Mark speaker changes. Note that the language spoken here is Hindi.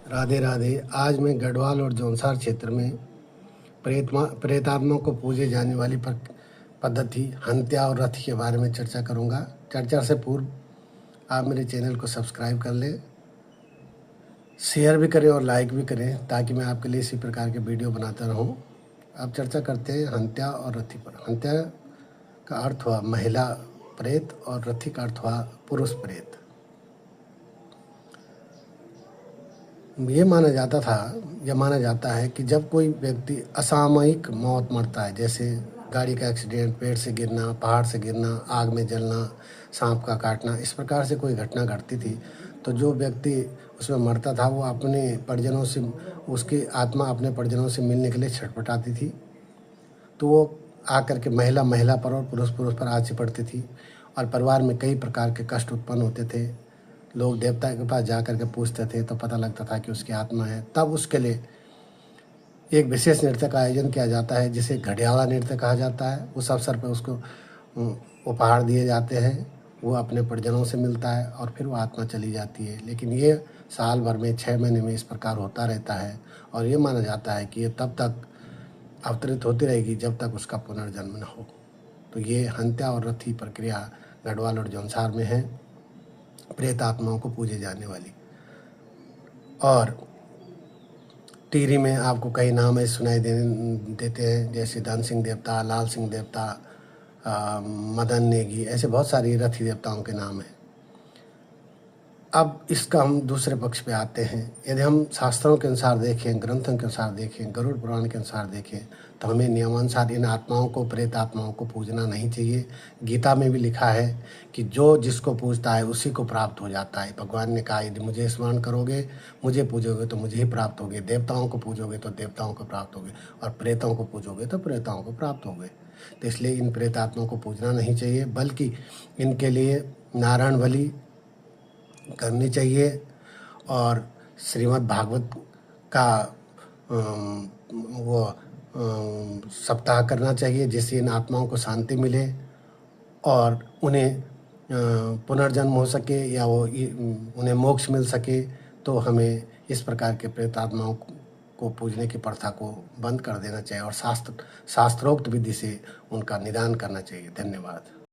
Speaker 1: राधे राधे। आज मैं गढ़वाल और जौनसार क्षेत्र में प्रेतात्मा को पूजे जाने वाली पद्धति हंत्या और रथ के बारे में चर्चा करूंगा। चर्चा से पूर्व आप मेरे चैनल को सब्सक्राइब कर लें, शेयर भी करें और लाइक भी करें ताकि मैं आपके लिए इसी प्रकार के वीडियो बनाता रहूं। अब चर्चा करते हैं हंत्या और रथी पर। हंत्या का अर्थ हुआ महिला प्रेत और रथी का अर्थ हुआ पुरुष प्रेत। यह माना जाता है कि जब कोई व्यक्ति असामयिक मौत मरता है, जैसे गाड़ी का एक्सीडेंट, पेड़ से गिरना, पहाड़ से गिरना, आग में जलना, सांप का काटना, इस प्रकार से कोई घटना घटती थी तो जो व्यक्ति उसमें मरता था वो अपने परिजनों से, उसकी आत्मा अपने परिजनों से मिलने के लिए छटपटाती थी। तो वो आकर के महिला पर और पुरुष पर आ चिपड़ती थी और परिवार में कई प्रकार के कष्ट उत्पन्न होते थे। लोग देवता के पास जा कर के पूछते थे तो पता लगता था कि उसकी आत्मा है। तब उसके लिए एक विशेष नृत्य का आयोजन किया जाता है जिसे घड़ियाला नृत्य कहा जाता है। उस अवसर पर उसको उपहार दिए जाते हैं, वो अपने परिजनों से मिलता है और फिर वो आत्मा चली जाती है। लेकिन ये साल भर में 6 महीने में इस प्रकार होता रहता है और ये माना जाता है कि ये तब तक अवतरित होती रहेगी जब तक उसका पुनर्जन्म न हो। तो ये हंत्या और रथी प्रक्रिया गढ़वाल और जौनसार में है, प्रेत आत्माओं को पूजे जाने वाली। और टिहरी में आपको कई नाम ऐसे सुनाई देते हैं, जैसे धन सिंह देवता, लाल सिंह देवता, मदन नेगी, ऐसे बहुत सारी रथी देवताओं के नाम हैं। अब इसका हम दूसरे पक्ष पे आते हैं। यदि हम शास्त्रों के अनुसार देखें, ग्रंथों के अनुसार देखें, गरुड़ पुराण के अनुसार देखें तो हमें नियमानुसार इन आत्माओं को, प्रेत आत्माओं को पूजना नहीं चाहिए। गीता में भी लिखा है कि जो जिसको पूजता है उसी को प्राप्त हो जाता है। भगवान ने कहा यदि मुझे स्मरण करोगे, मुझे पूजोगे तो मुझे ही प्राप्त होगे, देवताओं को पूजोगे तो देवताओं को प्राप्त होगे और प्रेतों को पूजोगे तो प्रेताओं को प्राप्त होगे। तो इसलिए इन प्रेत आत्माओं को पूजना नहीं चाहिए, बल्कि इनके लिए नारायण बलि करनी चाहिए और श्रीमद् भागवत का वो सप्ताह करना चाहिए, जिससे इन आत्माओं को शांति मिले और उन्हें पुनर्जन्म हो सके या वो उन्हें मोक्ष मिल सके। तो हमें इस प्रकार के प्रेत आत्माओं को पूजने की प्रथा को बंद कर देना चाहिए और शास्त्रोक्त विधि से उनका निदान करना चाहिए। धन्यवाद।